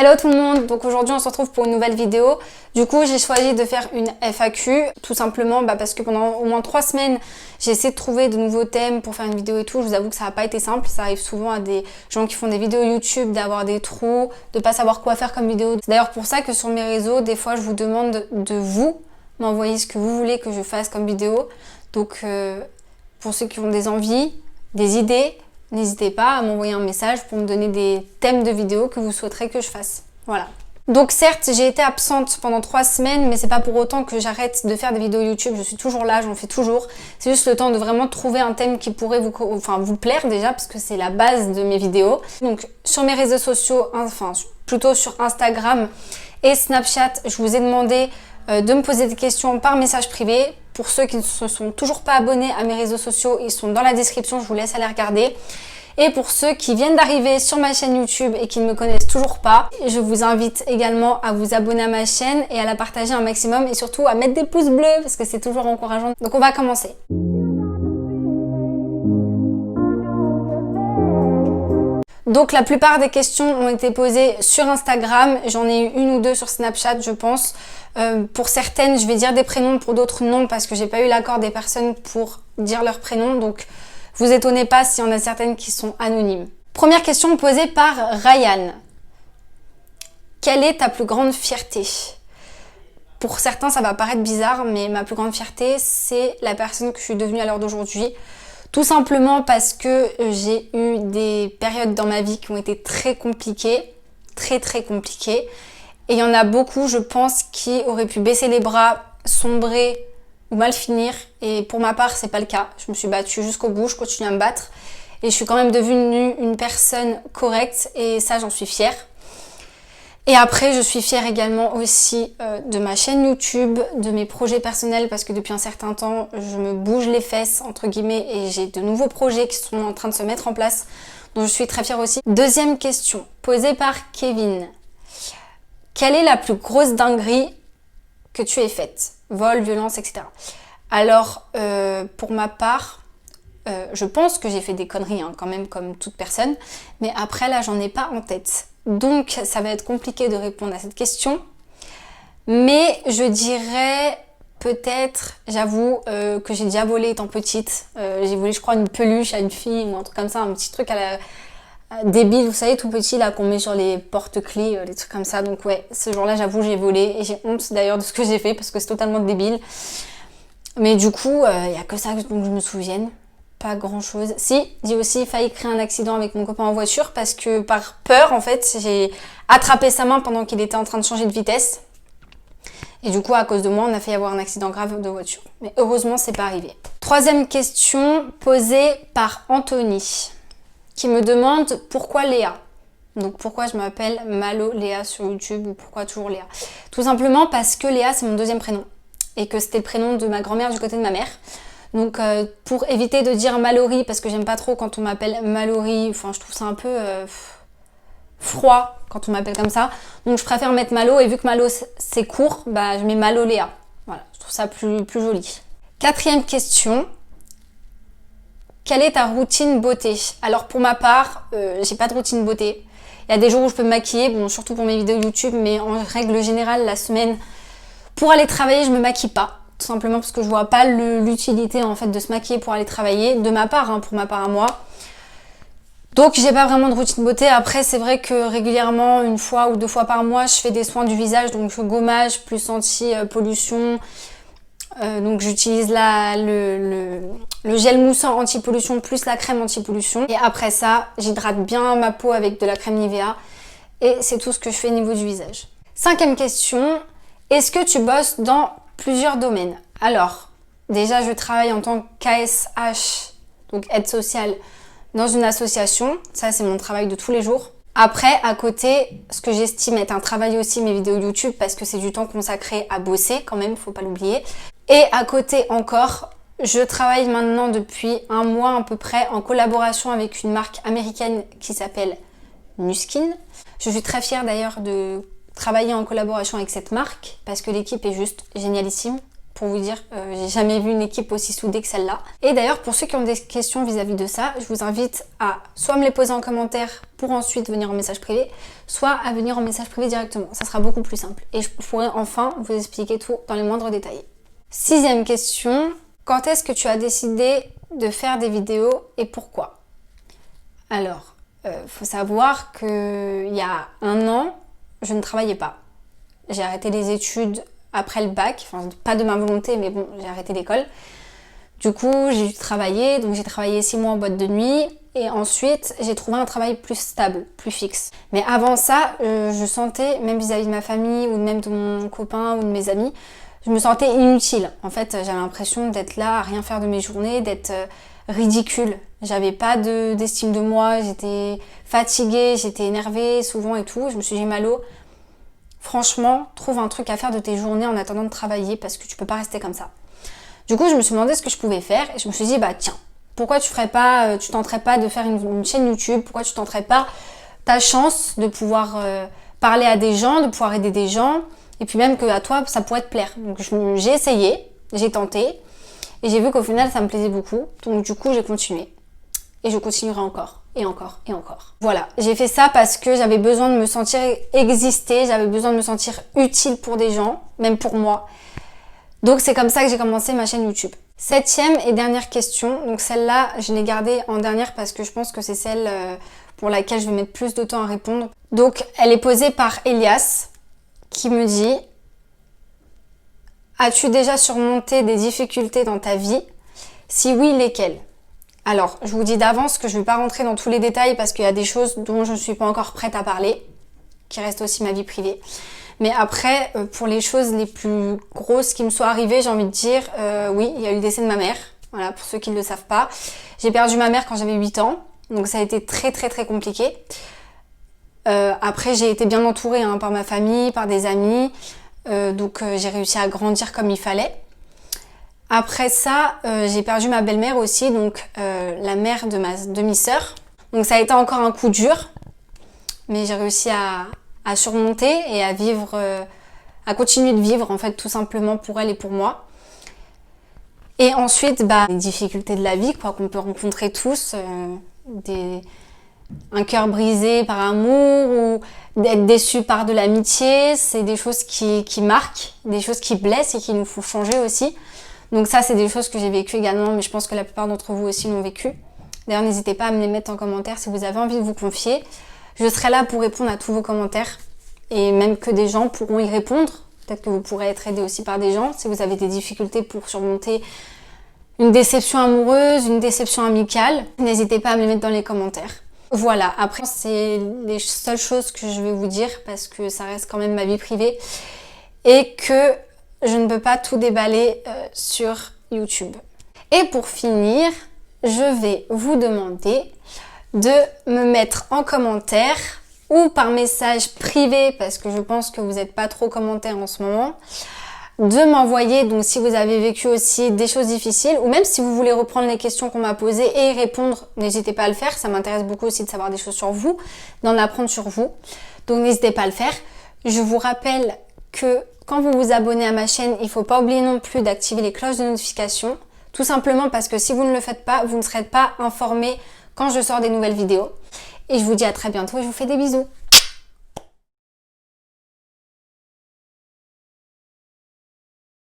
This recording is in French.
Hello tout le monde, donc aujourd'hui on se retrouve pour une nouvelle vidéo. Du coup j'ai choisi de faire une FAQ, tout simplement parce que pendant au moins 3 semaines j'ai essayé de trouver de nouveaux thèmes pour faire une vidéo et tout. Je vous avoue que ça n'a pas été simple, ça arrive souvent à des gens qui font des vidéos YouTube d'avoir des trous, de pas savoir quoi faire comme vidéo. C'est d'ailleurs pour ça que sur mes réseaux, des fois je vous demande de vous m'envoyer ce que vous voulez que je fasse comme vidéo. Donc pour ceux qui ont des envies, des idées, n'hésitez pas à m'envoyer un message pour me donner des thèmes de vidéos que vous souhaiterez que je fasse. Voilà. Donc certes, j'ai été absente pendant 3 semaines, mais c'est pas pour autant que j'arrête de faire des vidéos YouTube. Je suis toujours là, j'en fais toujours. C'est juste le temps de vraiment trouver un thème qui pourrait vous plaire déjà, parce que c'est la base de mes vidéos. Donc sur mes réseaux sociaux, plutôt sur Instagram et Snapchat, je vous ai demandé de me poser des questions par message privé. Pour ceux qui ne se sont toujours pas abonnés à mes réseaux sociaux, ils sont dans la description, je vous laisse aller regarder. Et pour ceux qui viennent d'arriver sur ma chaîne YouTube et qui ne me connaissent toujours pas, je vous invite également à vous abonner à ma chaîne et à la partager un maximum et surtout à mettre des pouces bleus parce que c'est toujours encourageant. Donc on va commencer. Donc la plupart des questions ont été posées sur Instagram, j'en ai eu une ou deux sur Snapchat je pense. Pour certaines je vais dire des prénoms, pour d'autres non parce que j'ai pas eu l'accord des personnes pour dire leur prénom, donc vous étonnez pas s'il y en a certaines qui sont anonymes. Première question posée par Ryan. Quelle est ta plus grande fierté? Pour certains ça va paraître bizarre, mais ma plus grande fierté c'est la personne que je suis devenue à l'heure d'aujourd'hui. Tout simplement parce que j'ai eu des périodes dans ma vie qui ont été très compliquées, très compliquées. Et il y en a beaucoup, je pense, qui auraient pu baisser les bras, sombrer ou mal finir. Et pour ma part, c'est pas le cas. Je me suis battue jusqu'au bout, je continue à me battre. Et je suis quand même devenue une personne correcte et ça, j'en suis fière. Et après, je suis fière également aussi de ma chaîne YouTube, de mes projets personnels parce que depuis un certain temps, je me bouge les fesses, entre guillemets, et j'ai de nouveaux projets qui sont en train de se mettre en place. Donc je suis très fière aussi. Deuxième question, posée par Kevin. Quelle est la plus grosse dinguerie que tu aies faite? Vol, violence, etc. Alors, pour ma part, je pense que j'ai fait des conneries quand même comme toute personne. Mais après, là, j'en ai pas en tête. Donc ça va être compliqué de répondre à cette question, mais je dirais peut-être, j'avoue, que j'ai déjà volé étant petite. J'ai volé je crois une peluche à une fille ou un truc comme ça, un petit truc à la débile, vous savez, tout petit là qu'on met sur les porte-clés, les trucs comme ça. Donc ouais, ce jour-là j'avoue j'ai volé et j'ai honte d'ailleurs de ce que j'ai fait parce que c'est totalement débile. Mais du coup, il n'y a que ça dont je me souvienne. Pas grand chose. Si, j'ai aussi failli créer un accident avec mon copain en voiture parce que par peur, en fait, j'ai attrapé sa main pendant qu'il était en train de changer de vitesse. Et du coup, à cause de moi, on a failli avoir un accident grave de voiture. Mais heureusement, c'est pas arrivé. Troisième question posée par Anthony qui me demande pourquoi Léa. Donc pourquoi je m'appelle Malo Léa sur YouTube ou pourquoi toujours Léa. Tout simplement parce que Léa, c'est mon deuxième prénom et que c'était le prénom de ma grand-mère du côté de ma mère. Donc pour éviter de dire Mallory, parce que j'aime pas trop quand on m'appelle Mallory, enfin je trouve ça un peu froid quand on m'appelle comme ça. Donc je préfère mettre Malo et vu que Malo c'est court, je mets Malo Léa. Voilà, je trouve ça plus joli. Quatrième question. Quelle est ta routine beauté? Alors pour ma part, j'ai pas de routine beauté. Il y a des jours où je peux me maquiller, bon surtout pour mes vidéos YouTube, mais en règle générale la semaine, pour aller travailler je me maquille pas. Tout simplement parce que je vois pas l'utilité en fait de se maquiller pour aller travailler, de ma part, pour ma part à moi. Donc j'ai pas vraiment de routine beauté. Après c'est vrai que régulièrement, une fois ou 2 fois par mois, je fais des soins du visage, donc gommage plus anti-pollution. Donc j'utilise le gel moussant anti-pollution plus la crème anti-pollution. Et après ça, j'hydrate bien ma peau avec de la crème Nivea. Et c'est tout ce que je fais au niveau du visage. Cinquième question, est-ce que tu bosses dans plusieurs domaines? Alors, déjà je travaille en tant qu'ASH, donc aide sociale, dans une association. Ça c'est mon travail de tous les jours. Après, à côté, ce que j'estime être un travail aussi, mes vidéos YouTube, parce que c'est du temps consacré à bosser quand même, faut pas l'oublier. Et à côté encore, je travaille maintenant depuis 1 mois à peu près en collaboration avec une marque américaine qui s'appelle Nuskin. Je suis très fière d'ailleurs de travailler en collaboration avec cette marque parce que l'équipe est juste génialissime. pour vous dire, j'ai jamais vu une équipe aussi soudée que celle-là. Et d'ailleurs, pour ceux qui ont des questions vis-à-vis de ça, je vous invite à soit me les poser en commentaire pour ensuite venir en message privé, soit à venir en message privé directement. Ça sera beaucoup plus simple. Et je pourrai enfin vous expliquer tout dans les moindres détails. 6e question, quand est-ce que tu as décidé de faire des vidéos et pourquoi? Alors, faut savoir qu'il y a 1 an, je ne travaillais pas. J'ai arrêté les études après le bac, enfin pas de ma volonté, mais bon, j'ai arrêté l'école. Du coup, j'ai dû travailler, donc j'ai travaillé 6 mois en boîte de nuit et ensuite j'ai trouvé un travail plus stable, plus fixe. Mais avant ça, je sentais, même vis-à-vis de ma famille ou même de mon copain ou de mes amis, je me sentais inutile. En fait, j'avais l'impression d'être là à rien faire de mes journées, d'être ridicule. J'avais pas d'estime de moi, j'étais fatiguée, j'étais énervée souvent et tout. Je me suis dit, Malo, franchement, trouve un truc à faire de tes journées en attendant de travailler parce que tu peux pas rester comme ça. Du coup, je me suis demandé ce que je pouvais faire et je me suis dit, bah tiens, pourquoi tu tenterais pas de faire une chaîne YouTube? Pourquoi tu tenterais pas ta chance de pouvoir parler à des gens, de pouvoir aider des gens et puis même que à toi, ça pourrait te plaire. Donc j'ai essayé, j'ai tenté et j'ai vu qu'au final, ça me plaisait beaucoup. Donc du coup, j'ai continué et je continuerai encore. Et encore, et encore. Voilà, j'ai fait ça parce que j'avais besoin de me sentir exister, j'avais besoin de me sentir utile pour des gens, même pour moi. Donc c'est comme ça que j'ai commencé ma chaîne YouTube. 7e et dernière question, donc celle-là, je l'ai gardée en dernière parce que je pense que c'est celle pour laquelle je vais mettre plus de temps à répondre. Donc elle est posée par Elias, qui me dit « As-tu déjà surmonté des difficultés dans ta vie? Si oui, lesquelles ?» Alors, je vous dis d'avance que je ne vais pas rentrer dans tous les détails parce qu'il y a des choses dont je ne suis pas encore prête à parler, qui restent aussi ma vie privée. Mais après, pour les choses les plus grosses qui me sont arrivées, j'ai envie de dire, oui, il y a eu le décès de ma mère. Voilà, pour ceux qui ne le savent pas. J'ai perdu ma mère quand j'avais 8 ans, donc ça a été très très très compliqué. Après, j'ai été bien entourée par ma famille, par des amis, donc j'ai réussi à grandir comme il fallait. Après ça, j'ai perdu ma belle-mère aussi, donc la mère de ma demi-sœur. Donc ça a été encore un coup dur, mais j'ai réussi à surmonter et à vivre, à continuer de vivre en fait tout simplement pour elle et pour moi. Et ensuite, les difficultés de la vie quoi qu'on peut rencontrer tous, un cœur brisé par amour ou d'être déçu par de l'amitié, c'est des choses qui marquent, des choses qui blessent et qui nous font changer aussi. Donc ça, c'est des choses que j'ai vécues également, mais je pense que la plupart d'entre vous aussi l'ont vécu. D'ailleurs, n'hésitez pas à me les mettre en commentaire si vous avez envie de vous confier. Je serai là pour répondre à tous vos commentaires et même que des gens pourront y répondre. Peut-être que vous pourrez être aidé aussi par des gens si vous avez des difficultés pour surmonter une déception amoureuse, une déception amicale. N'hésitez pas à me les mettre dans les commentaires. Voilà, après, c'est les seules choses que je vais vous dire parce que ça reste quand même ma vie privée et que je ne peux pas tout déballer sur YouTube. Et pour finir, je vais vous demander de me mettre en commentaire ou par message privé, parce que je pense que vous n'êtes pas trop commentaires en ce moment, de m'envoyer, donc si vous avez vécu aussi des choses difficiles, ou même si vous voulez reprendre les questions qu'on m'a posées et y répondre, n'hésitez pas à le faire, ça m'intéresse beaucoup aussi de savoir des choses sur vous, d'en apprendre sur vous, donc n'hésitez pas à le faire. Je vous rappelle que quand vous vous abonnez à ma chaîne, il ne faut pas oublier non plus d'activer les cloches de notification, tout simplement parce que si vous ne le faites pas, vous ne serez pas informé quand je sors des nouvelles vidéos. Et je vous dis à très bientôt et je vous fais des bisous.